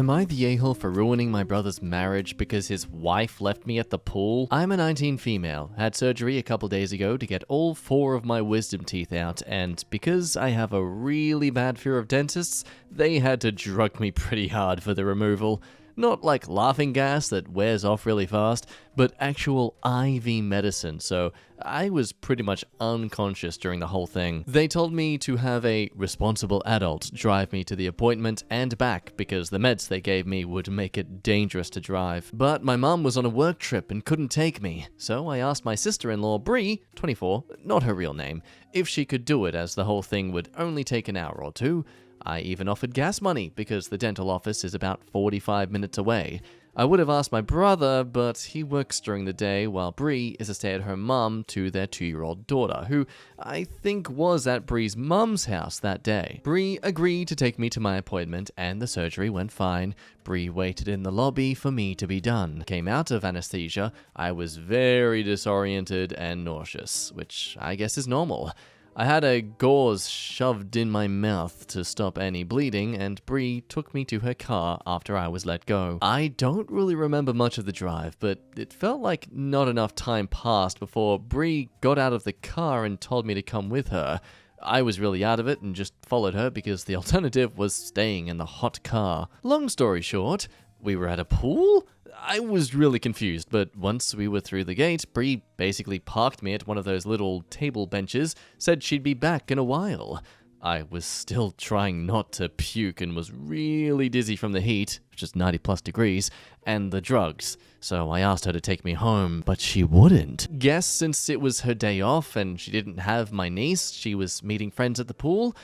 Am I the a-hole for ruining my brother's marriage because his wife left me at the pool? I'm a 19 female, had surgery a couple days ago to get all 4 of my wisdom teeth out, and because I have a really bad fear of dentists, they had to drug me pretty hard for the removal. Not like laughing gas that wears off really fast, but actual IV medicine, so I was pretty much unconscious during the whole thing. They told me to have a responsible adult drive me to the appointment and back because the meds they gave me would make it dangerous to drive. But my mum was on a work trip and couldn't take me, so I asked my sister-in-law, Bree, 24, not her real name, if she could do it as the whole thing would only take an hour or two. I even offered gas money because the dental office is about 45 minutes away. I would have asked my brother, but he works during the day while Bree is a stay-at-home mum to their 2-year-old daughter, who I think was at Bree's mum's house that day. Bree agreed to take me to my appointment and the surgery went fine. Bree waited in the lobby for me to be done. Came out of anesthesia, I was very disoriented and nauseous, which I guess is normal. I had a gauze shoved in my mouth to stop any bleeding, and Bree took me to her car after I was let go. I don't really remember much of the drive, but it felt like not enough time passed before Bree got out of the car and told me to come with her. I was really out of it and just followed her because the alternative was staying in the hot car. Long story short, we were at a pool? I was really confused, but once we were through the gate, Bree basically parked me at one of those little table benches, said she'd be back in a while. I was still trying not to puke and was really dizzy from the heat, which is 90+ degrees, and the drugs, so I asked her to take me home, but she wouldn't. Guess since it was her day off and she didn't have my niece, she was meeting friends at the pool,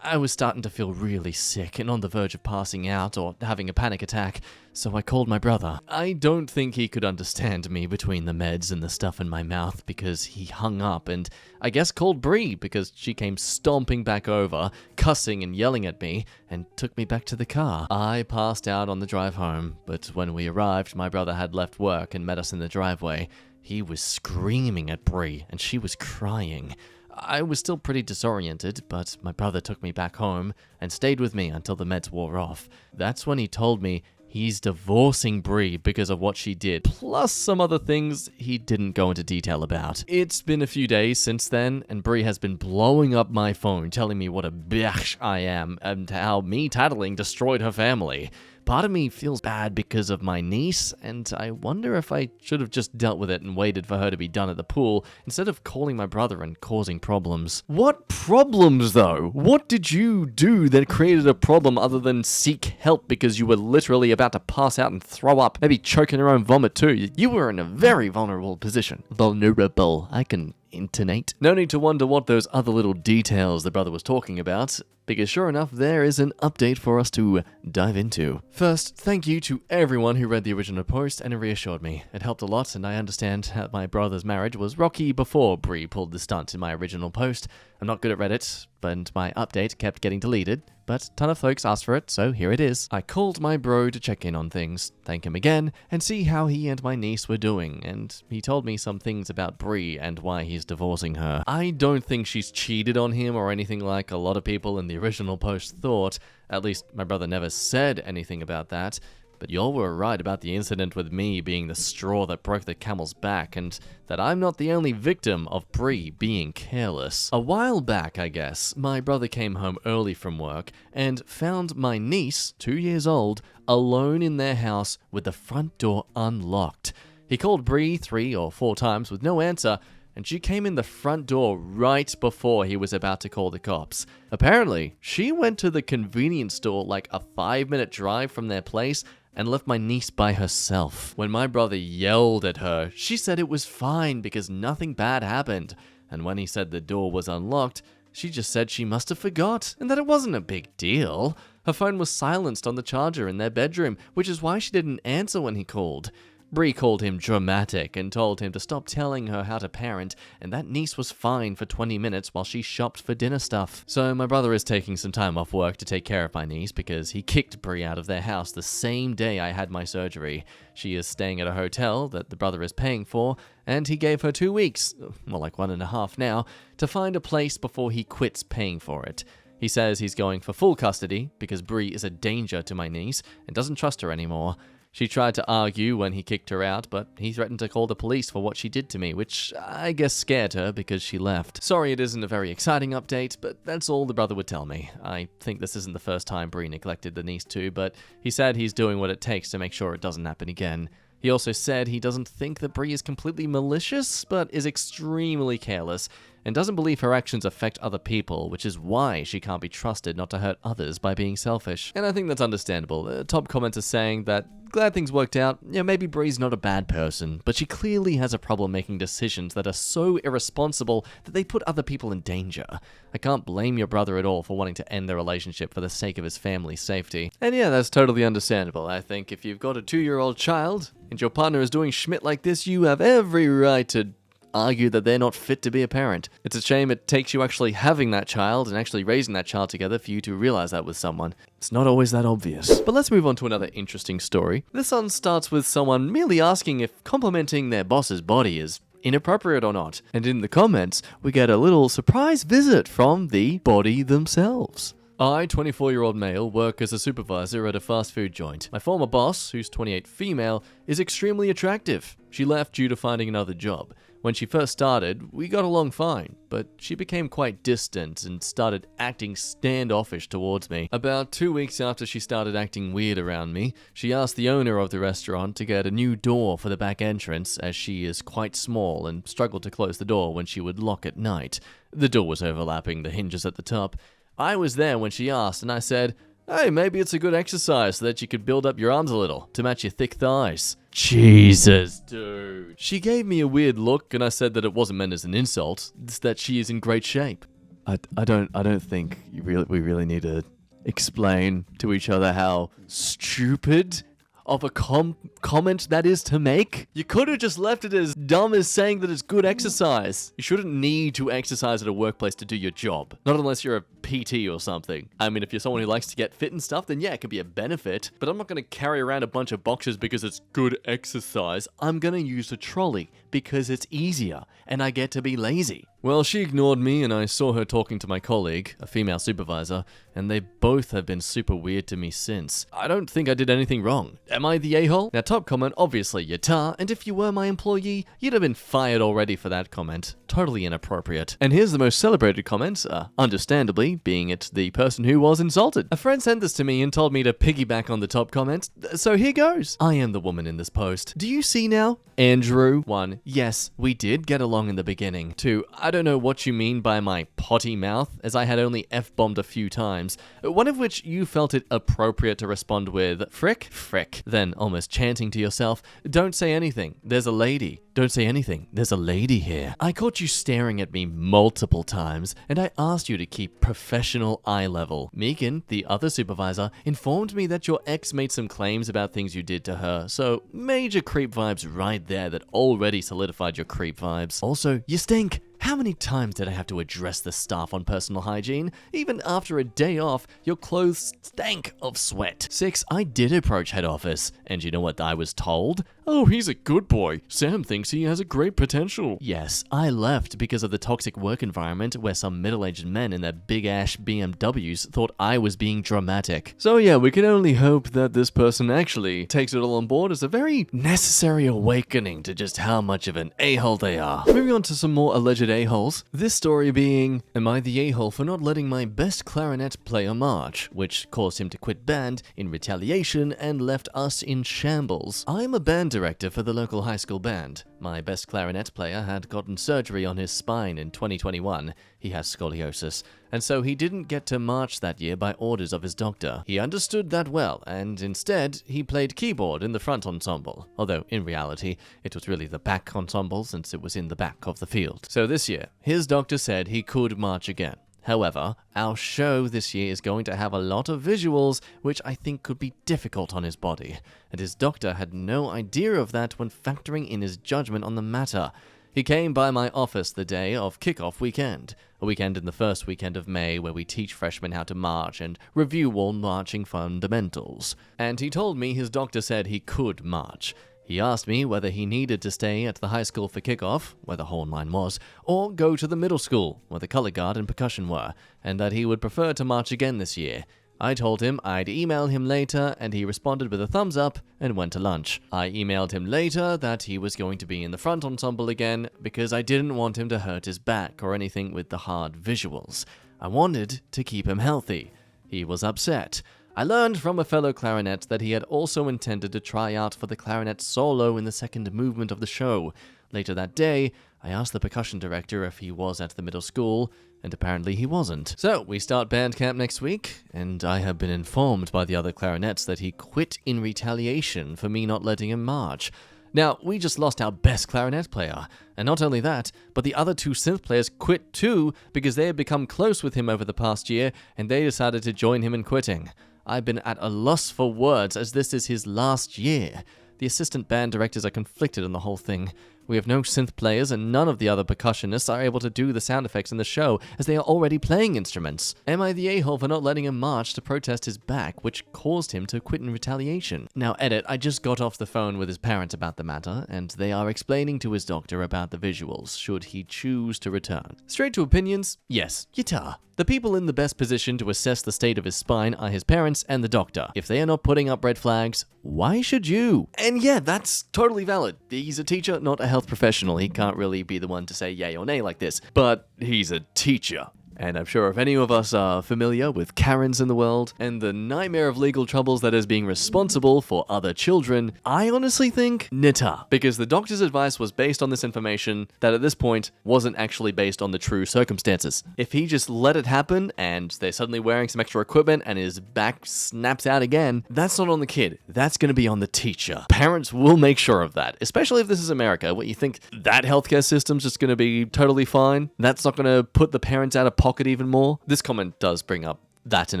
I was starting to feel really sick and on the verge of passing out or having a panic attack, so I called my brother. I don't think he could understand me between the meds and the stuff in my mouth because he hung up and I guess called Bree because she came stomping back over, cussing and yelling at me, and took me back to the car. I passed out on the drive home, but when we arrived, my brother had left work and met us in the driveway. He was screaming at Bree and she was crying. I was still pretty disoriented, but my brother took me back home and stayed with me until the meds wore off. That's when he told me he's divorcing Bree because of what she did, plus some other things he didn't go into detail about. It's been a few days since then, and Bree has been blowing up my phone, telling me what a bitch I am and how me tattling destroyed her family. Part of me feels bad because of my niece, and I wonder if I should have just dealt with it and waited for her to be done at the pool, instead of calling my brother and causing problems. What problems, though? What did you do that created a problem other than seek help because you were literally about to pass out and throw up, maybe choke in your own vomit too? You were in a very vulnerable position. Vulnerable, I can intonate. No need to wonder what those other little details the brother was talking about, because sure enough, there is an update for us to dive into. First, thank you to everyone who read the original post and reassured me. It helped a lot, and I understand that my brother's marriage was rocky before Bree pulled the stunt in my original post. I'm not good at Reddit, but my update kept getting deleted, but a ton of folks asked for it, so here it is. I called my bro to check in on things, thank him again, and see how he and my niece were doing, and he told me some things about Bree and why he's divorcing her. I don't think she's cheated on him or anything like a lot of people in the original post thought. At least my brother never said anything about that. But y'all were right about the incident with me being the straw that broke the camel's back, and that I'm not the only victim of Bree being careless. A while back, I guess, my brother came home early from work and found my niece, 2 years old, alone in their house with the front door unlocked. He called Bree 3 or 4 times with no answer, and she came in the front door right before he was about to call the cops. Apparently, she went to the convenience store like a 5-minute drive from their place and left my niece by herself. When my brother yelled at her, she said it was fine because nothing bad happened. And when he said the door was unlocked, she just said she must have forgot and that it wasn't a big deal. Her phone was silenced on the charger in their bedroom, which is why she didn't answer when he called. Bree called him dramatic and told him to stop telling her how to parent, and that niece was fine for 20 minutes while she shopped for dinner stuff. So my brother is taking some time off work to take care of my niece because he kicked Bree out of their house the same day I had my surgery. She is staying at a hotel that the brother is paying for, and he gave her 2 weeks, more like 1.5 now, to find a place before he quits paying for it. He says he's going for full custody because Bree is a danger to my niece and doesn't trust her anymore. She tried to argue when he kicked her out, but he threatened to call the police for what she did to me, which I guess scared her because she left. Sorry it isn't a very exciting update, but that's all the brother would tell me. I think this isn't the first time Bree neglected the niece too, but he said he's doing what it takes to make sure it doesn't happen again. He also said he doesn't think that Bree is completely malicious, but is extremely careless, and doesn't believe her actions affect other people, which is why she can't be trusted not to hurt others by being selfish. And I think that's understandable. The top commenter saying that glad things worked out. Yeah, maybe Bree's not a bad person, but she clearly has a problem making decisions that are so irresponsible that they put other people in danger. I can't blame your brother at all for wanting to end their relationship for the sake of his family's safety. And yeah, that's totally understandable. I think if you've got a 2-year-old child and your partner is doing schmidt like this, you have every right to argue that they're not fit to be a parent. It's a shame it takes you actually having that child and actually raising that child together for you to realize that with someone. It's not always that obvious. But let's move on to another interesting story. This one starts with someone merely asking if complimenting their boss's body is inappropriate or not. And in the comments, we get a little surprise visit from the body themselves. I, 24-year-old male, work as a supervisor at a fast food joint. My former boss, who's 28 female, is extremely attractive. She left due to finding another job. When she first started, we got along fine, but she became quite distant and started acting standoffish towards me. About 2 weeks after she started acting weird around me, she asked the owner of the restaurant to get a new door for the back entrance, as she is quite small and struggled to close the door when she would lock at night. The door was overlapping the hinges at the top. I was there when she asked, and I said, "Hey, maybe it's a good exercise so that you could build up your arms a little, to match your thick thighs." Jesus, dude. She gave me a weird look, and I said that it wasn't meant as an insult. It's that she is in great shape. I don't think we really need to explain to each other how stupid of a comment that is to make. You could have just left it as dumb as saying that it's good exercise. You shouldn't need to exercise at a workplace to do your job. Not unless you're a PT or something. I mean, if you're someone who likes to get fit and stuff, then yeah, it could be a benefit. But I'm not going to carry around a bunch of boxes because it's good exercise. I'm going to use a trolley because it's easier and I get to be lazy. Well, she ignored me and I saw her talking to my colleague, a female supervisor, and they both have been super weird to me since. I don't think I did anything wrong. Am I the a-hole? Now, top comment, obviously you're tar, and if you were my employee, you'd have been fired already for that comment. Totally inappropriate. And here's the most celebrated comment, understandably, being it the person who was insulted. A friend sent this to me and told me to piggyback on the top comment, so here goes. I am the woman in this post. Do you see now? Andrew. 1. Yes, we did get along in the beginning. 2. I don't know what you mean by my potty mouth, as I had only F-bombed a few times, one of which you felt it appropriate to respond with, frick? Frick. Then, almost chanting to yourself, don't say anything, there's a lady. Don't say anything, there's a lady here. I caught you staring at me multiple times, and I asked you to keep professional eye level. Megan, the other supervisor, informed me that your ex made some claims about things you did to her, so major creep vibes right there that already solidified your creep vibes. Also, you stink. How many times did I have to address the staff on personal hygiene? Even after a day off, your clothes stank of sweat. 6. I did approach head office, and you know what I was told? Oh, he's a good boy. Sam thinks he has a great potential. Yes, I left because of the toxic work environment where some middle-aged men in their big-ass BMWs thought I was being dramatic. So yeah, we can only hope that this person actually takes it all on board as a very necessary awakening to just how much of an a-hole they are. Moving on to some more alleged a-holes. This story being, am I the a-hole for not letting my best clarinet player march, which caused him to quit band in retaliation and left us in shambles. I'm a band director for the local high school band. My best clarinet player had gotten surgery on his spine in 2021. He has scoliosis, and so he didn't get to march that year by orders of his doctor. He understood that well, and instead, he played keyboard in the front ensemble, although in reality, it was really the back ensemble since it was in the back of the field. So this year, his doctor said he could march again. However, our show this year is going to have a lot of visuals, which I think could be difficult on his body, and his doctor had no idea of that when factoring in his judgment on the matter. He came by my office the day of kickoff weekend, a weekend in the first weekend of May where we teach freshmen how to march and review all marching fundamentals. And he told me his doctor said he could march. He asked me whether he needed to stay at the high school for kickoff, where the horn line was, or go to the middle school, where the color guard and percussion were, and that he would prefer to march again this year. I told him I'd email him later, and he responded with a thumbs up and went to lunch. I emailed him later that he was going to be in the front ensemble again because I didn't want him to hurt his back or anything with the hard visuals. I wanted to keep him healthy. He was upset. I learned from a fellow clarinet that he had also intended to try out for the clarinet solo in the second movement of the show. Later that day, I asked the percussion director if he was at the middle school, and apparently he wasn't. So, we start band camp next week, and I have been informed by the other clarinets that he quit in retaliation for me not letting him march. Now, we just lost our best clarinet player, and not only that, but the other two synth players quit too because they had become close with him over the past year, and they decided to join him in quitting. I've been at a loss for words as this is his last year. The assistant band directors are conflicted on the whole thing. We have no synth players, and none of the other percussionists are able to do the sound effects in the show, as they are already playing instruments. Am I the a-hole for not letting him march to protest his back, which caused him to quit in retaliation? Now, edit, I just got off the phone with his parents about the matter, and they are explaining to his doctor about the visuals, should he choose to return. Straight to opinions, yes, guitar. The people in the best position to assess the state of his spine are his parents and the doctor. If they are not putting up red flags, why should you? And yeah, that's totally valid. He's a teacher, not a health professional. He can't really be the one to say yay or nay like this. But he's a teacher. And I'm sure if any of us are familiar with Karens in the world and the nightmare of legal troubles that is being responsible for other children, I honestly think Nita. Because the doctor's advice was based on this information that at this point wasn't actually based on the true circumstances. If he just let it happen and they're suddenly wearing some extra equipment and his back snaps out again, that's not on the kid. That's going to be on the teacher. Parents will make sure of that, especially if this is America. What, you think that healthcare system's just going to be totally fine? That's not going to put the parents out of pocket even more? This comment does bring up that in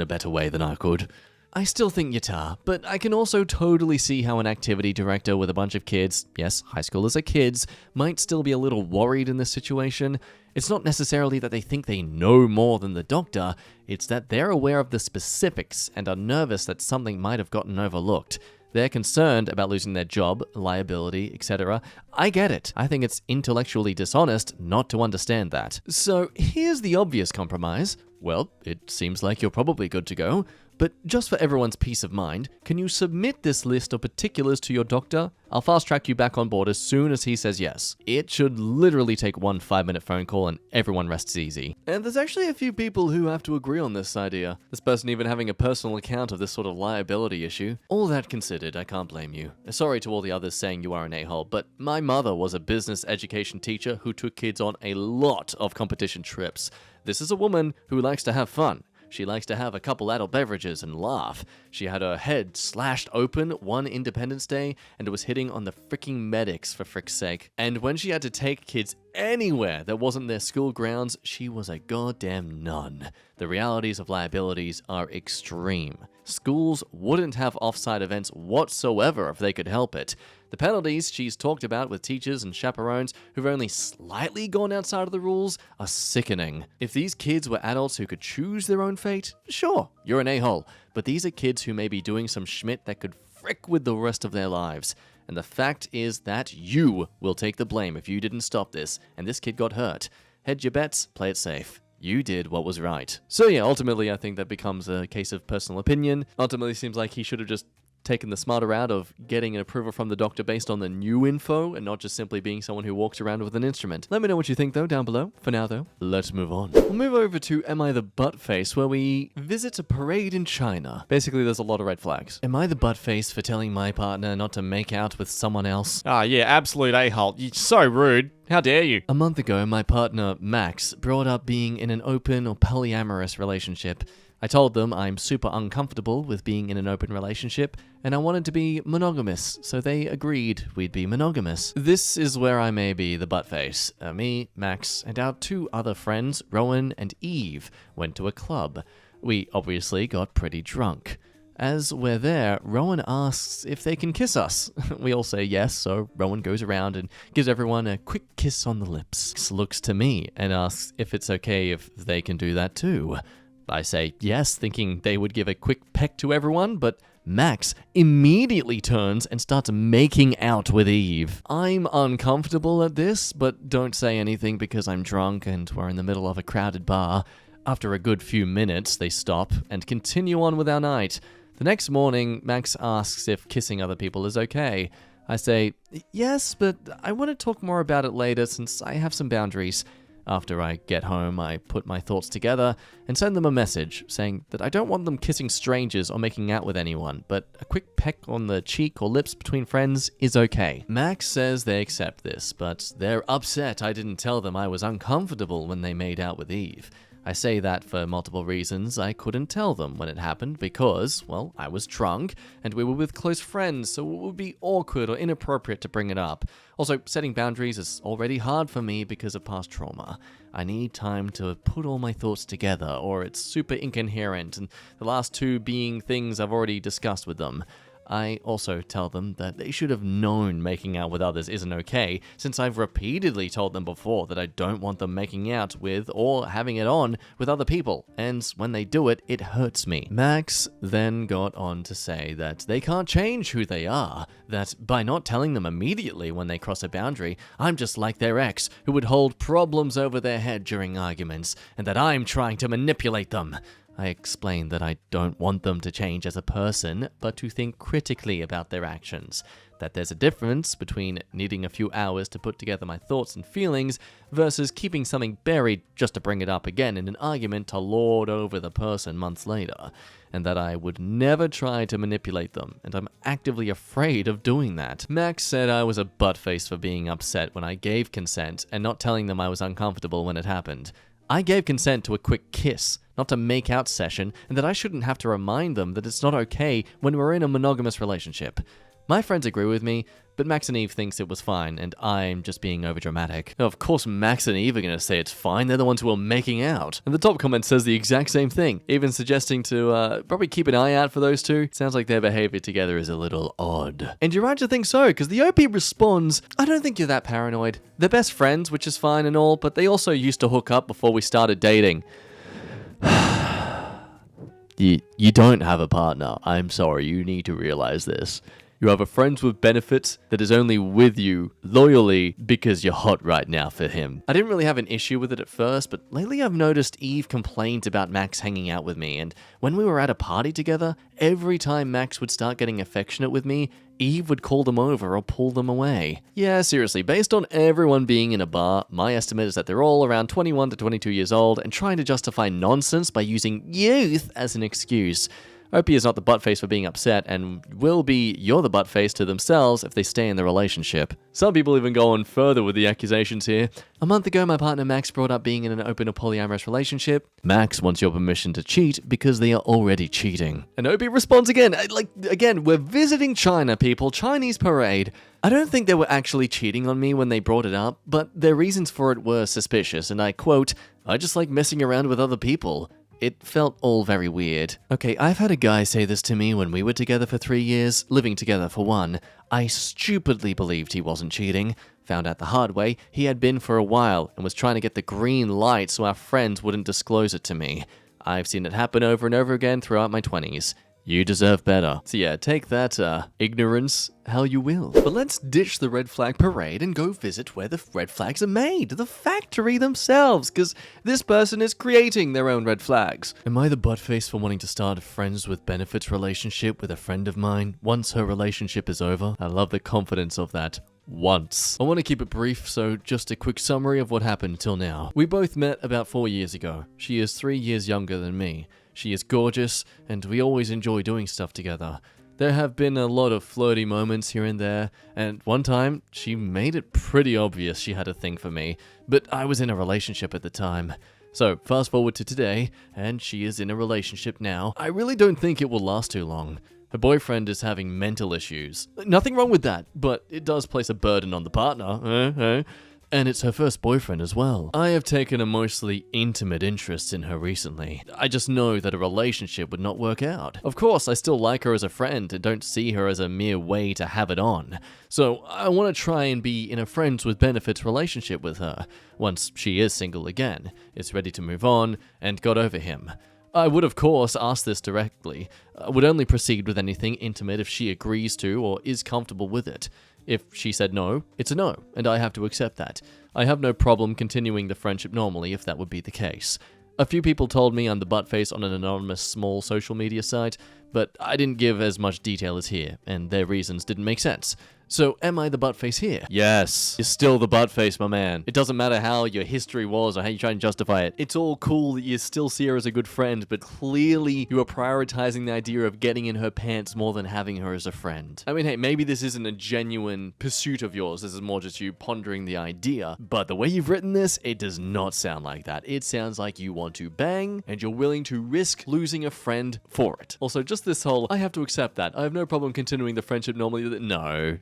a better way than I could. I still think guitar, but I can also totally see how an activity director with a bunch of kids, yes, high schoolers are kids, might still be a little worried in this situation. It's not necessarily that they think they know more than the doctor, it's that they're aware of the specifics and are nervous that something might have gotten overlooked. They're concerned about losing their job, liability, etc. I get it. I think it's intellectually dishonest not to understand that. So here's the obvious compromise. Well, it seems like you're probably good to go, but just for everyone's peace of mind, can you submit this list of particulars to your doctor? I'll fast track you back on board as soon as he says yes. It should literally take one 5-minute phone call and everyone rests easy. And there's actually a few people who have to agree on this idea. This person even having a personal account of this sort of liability issue. All that considered, I can't blame you. Sorry to all the others saying you are an a-hole, but my mother was a business education teacher who took kids on a lot of competition trips. This is a woman who likes to have fun. She likes to have a couple adult beverages and laugh. She had her head slashed open one Independence Day and was hitting on the freaking medics for frick's sake. And when she had to take kids anywhere that wasn't their school grounds, she was a goddamn nun. The realities of liabilities are extreme. Schools wouldn't have off-site events whatsoever if they could help it. The penalties she's talked about with teachers and chaperones who've only slightly gone outside of the rules are sickening. If these kids were adults who could choose their own fate, sure, you're an a-hole. But these are kids who may be doing some schmidt that could frick with the rest of their lives. And the fact is that you will take the blame if you didn't stop this, and this kid got hurt. Hedge your bets, play it safe. You did what was right. So yeah, ultimately I think that becomes a case of personal opinion. Ultimately seems like he should have just taken the smarter route of getting an approval from the doctor based on the new info and not just simply being someone who walks around with an instrument. Let me know what you think though down below. For now though, let's move on. We'll move over to Am I the Buttface, where we visit a parade in China. Basically there's a lot of red flags. Am I the buttface for telling my partner not to make out with someone else? Ah, yeah, absolute a-hole. You're so rude. How dare you? A month ago, my partner, Max, brought up being in an open or polyamorous relationship. I told them I'm super uncomfortable with being in an open relationship, and I wanted to be monogamous, so they agreed we'd be monogamous. This is where I may be the buttface. Me, Max, and our two other friends, Rowan and Eve, went to a club. We obviously got pretty drunk. As we're there, Rowan asks if they can kiss us. We all say yes, so Rowan goes around and gives everyone a quick kiss on the lips. Max looks to me and asks if it's okay if they can do that too. I say yes, thinking they would give a quick peck to everyone, but Max immediately turns and starts making out with Eve. I'm uncomfortable at this, but don't say anything because I'm drunk and we're in the middle of a crowded bar. After a good few minutes, they stop and continue on with our night. The next morning, Max asks if kissing other people is okay. I say, yes, but I want to talk more about it later since I have some boundaries. After I get home, I put my thoughts together and send them a message saying that I don't want them kissing strangers or making out with anyone, but a quick peck on the cheek or lips between friends is okay. Max says they accept this, but they're upset I didn't tell them I was uncomfortable when they made out with Eve. I say that for multiple reasons. I couldn't tell them when it happened because, well, I was drunk and we were with close friends, so it would be awkward or inappropriate to bring it up. Also, setting boundaries is already hard for me because of past trauma. I need time to put all my thoughts together, or it's super incoherent, and the last two being things I've already discussed with them. I also tell them that they should have known making out with others isn't okay, since I've repeatedly told them before that I don't want them making out with or having it on with other people, and when they do it, it hurts me. Max then got on to say that they can't change who they are, that by not telling them immediately when they cross a boundary, I'm just like their ex, who would hold problems over their head during arguments, and that I'm trying to manipulate them. I explained that I don't want them to change as a person, but to think critically about their actions. That there's a difference between needing a few hours to put together my thoughts and feelings versus keeping something buried just to bring it up again in an argument to lord over the person months later. And that I would never try to manipulate them, and I'm actively afraid of doing that. Max said I was a buttface for being upset when I gave consent and not telling them I was uncomfortable when it happened. I gave consent to a quick kiss, not to make out session, and that I shouldn't have to remind them that it's not okay when we're in a monogamous relationship. My friends agree with me, but Max and Eve thinks it was fine, and I'm just being overdramatic. Of course Max and Eve are going to say it's fine, they're the ones who are making out. And the top comment says the exact same thing, even suggesting to probably keep an eye out for those two. Sounds like their behavior together is a little odd. And you're right to think so, because the OP responds, I don't think you're that paranoid. They're best friends, which is fine and all, but they also used to hook up before we started dating. You don't have a partner. I'm sorry, you need to realize this. You have a friends with benefits that is only with you loyally because you're hot right now for him. I didn't really have an issue with it at first, but lately I've noticed Eve complained about Max hanging out with me, and when we were at a party together, every time Max would start getting affectionate with me, Eve would call them over or pull them away. Yeah, seriously, based on everyone being in a bar, my estimate is that they're all around 21 to 22 years old and trying to justify nonsense by using youth as an excuse. Opie is not the buttface for being upset and will be you're the buttface to themselves if they stay in the relationship. Some people even go on further with the accusations here. A month ago, my partner Max brought up being in an open or polyamorous relationship. Max wants your permission to cheat because they are already cheating. And Opie responds again, again, we're visiting China, people, Chinese parade. I don't think they were actually cheating on me when they brought it up, but their reasons for it were suspicious, and I quote, I just like messing around with other people. It felt all very weird. Okay, I've had a guy say this to me when we were together for 3 years, living together for 1. I stupidly believed he wasn't cheating. Found out the hard way, he had been for a while and was trying to get the green light so our friends wouldn't disclose it to me. I've seen it happen over and over again throughout my 20s. You deserve better. So yeah, take that, ignorance how you will. But let's ditch the red flag parade and go visit where the red flags are made, the factory themselves, because this person is creating their own red flags. Am I the buttface for wanting to start a friends with benefits relationship with a friend of mine once her relationship is over? I love the confidence of that. Once. I want to keep it brief, so just a quick summary of what happened till now. We both met about 4 years ago. She is 3 years younger than me. She is gorgeous, and we always enjoy doing stuff together. There have been a lot of flirty moments here and there, and one time, she made it pretty obvious she had a thing for me, but I was in a relationship at the time. So, fast forward to today, and she is in a relationship now. I really don't think it will last too long. Her boyfriend is having mental issues. Nothing wrong with that, but it does place a burden on the partner. And it's her first boyfriend as well. I have taken a mostly intimate interest in her recently. I just know that a relationship would not work out. Of course, I still like her as a friend and don't see her as a mere way to have it on. So I want to try and be in a friends with benefits relationship with her, once she is single again, is ready to move on, and got over him. I would, of course, ask this directly. I would only proceed with anything intimate if she agrees to or is comfortable with it. If she said no, it's a no, and I have to accept that. I have no problem continuing the friendship normally if that would be the case. A few people told me I'm the buttface on an anonymous small social media site, but I didn't give as much detail as here, and their reasons didn't make sense. So, am I the buttface here? Yes. You're still the buttface, my man. It doesn't matter how your history was or how you try and justify it. It's all cool that you still see her as a good friend, but clearly you are prioritizing the idea of getting in her pants more than having her as a friend. I mean, hey, maybe this isn't a genuine pursuit of yours. This is more just you pondering the idea. But the way you've written this, it does not sound like that. It sounds like you want to bang, and you're willing to risk losing a friend for it. Also, just this whole, I have to accept that. I have no problem continuing the friendship normally. No,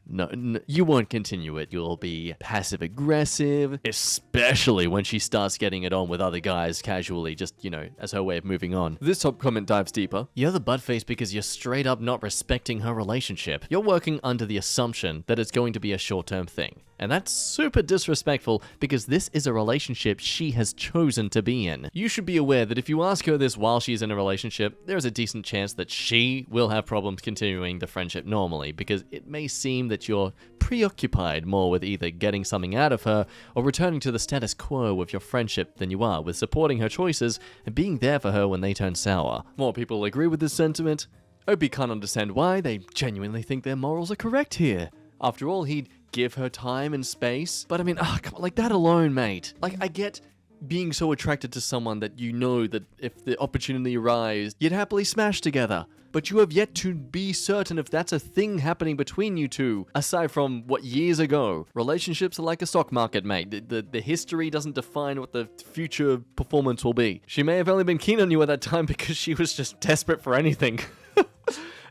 you won't continue it. You'll be passive-aggressive, especially when she starts getting it on with other guys casually, just, as her way of moving on. This top comment dives deeper. You're the buttface because you're straight up not respecting her relationship. You're working under the assumption that it's going to be a short-term thing. And that's super disrespectful because this is a relationship she has chosen to be in. You should be aware that if you ask her this while she's in a relationship, there's a decent chance that she will have problems continuing the friendship normally because it may seem that you're preoccupied more with either getting something out of her or returning to the status quo of your friendship than you are with supporting her choices and being there for her when they turn sour. More people agree with this sentiment. Opie can't understand why. They genuinely think their morals are correct here. After all, he'd give her time and space. But I mean, come on, like that alone, mate. Like, I get being so attracted to someone that you know that if the opportunity arises, you'd happily smash together. But you have yet to be certain if that's a thing happening between you two, aside from what years ago. Relationships are like a stock market, mate. The history doesn't define what the future performance will be. She may have only been keen on you at that time because she was just desperate for anything.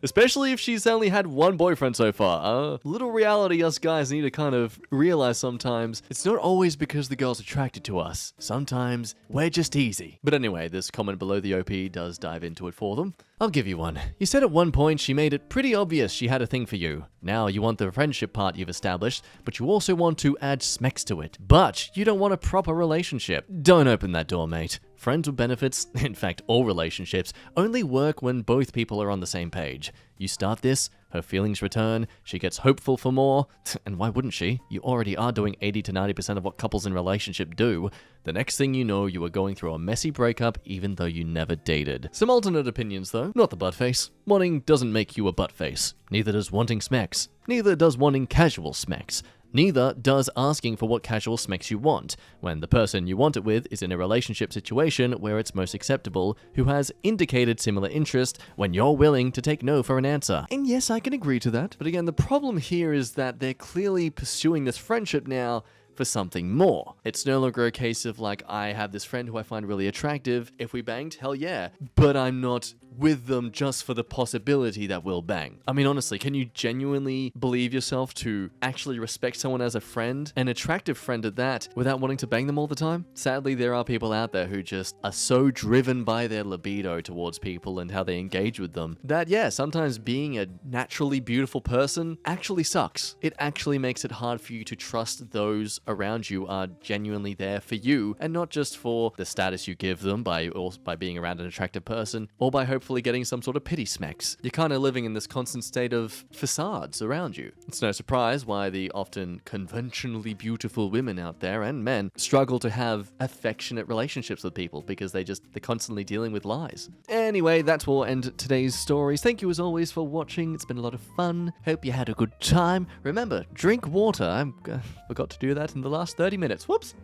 Especially if she's only had one boyfriend so far. Little reality us guys need to kind of realize sometimes it's not always because the girl's attracted to us. Sometimes we're just easy. But anyway, this comment below the OP does dive into it for them. I'll give you one. You said at one point she made it pretty obvious she had a thing for you. Now you want the friendship part you've established, but you also want to add smecks to it. But you don't want a proper relationship. Don't open that door, mate. Friends with benefits, in fact all relationships, only work when both people are on the same page. You start this, her feelings return, she gets hopeful for more, and why wouldn't she? You already are doing 80 to 90% of what couples in relationship do. The next thing you know, you are going through a messy breakup even though you never dated. Some alternate opinions though, not the buttface. Wanting doesn't make you a buttface. Neither does wanting smecks. Neither does wanting casual smecks. Neither does asking for what casual smecks you want, when the person you want it with is in a relationship situation where it's most acceptable, who has indicated similar interest when you're willing to take no for an answer. And yes, I can agree to that. But again, the problem here is that they're clearly pursuing this friendship now for something more. It's no longer a case of like, I have this friend who I find really attractive. If we banged, hell yeah. But I'm not with them just for the possibility that we'll bang. I mean, honestly, can you genuinely believe yourself to actually respect someone as a friend, an attractive friend at that, without wanting to bang them all the time? Sadly, there are people out there who just are so driven by their libido towards people and how they engage with them that, yeah, sometimes being a naturally beautiful person actually sucks. It actually makes it hard for you to trust those around you are genuinely there for you and not just for the status you give them by being around an attractive person or by hopefully getting some sort of pity smacks. You're kind of living in this constant state of facades around you. It's no surprise why the often conventionally beautiful women out there and men struggle to have affectionate relationships with people because they're constantly dealing with lies. Anyway, that's where we'll end today's stories. Thank you as always for watching. It's been a lot of fun. Hope you had a good time. Remember, drink water. I forgot to do that in the last 30 minutes. Whoops.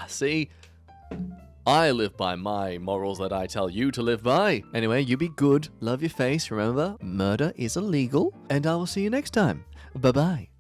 See? I live by my morals that I tell you to live by. Anyway, you be good, love your face, remember, murder is illegal, and I will see you next time. Bye-bye.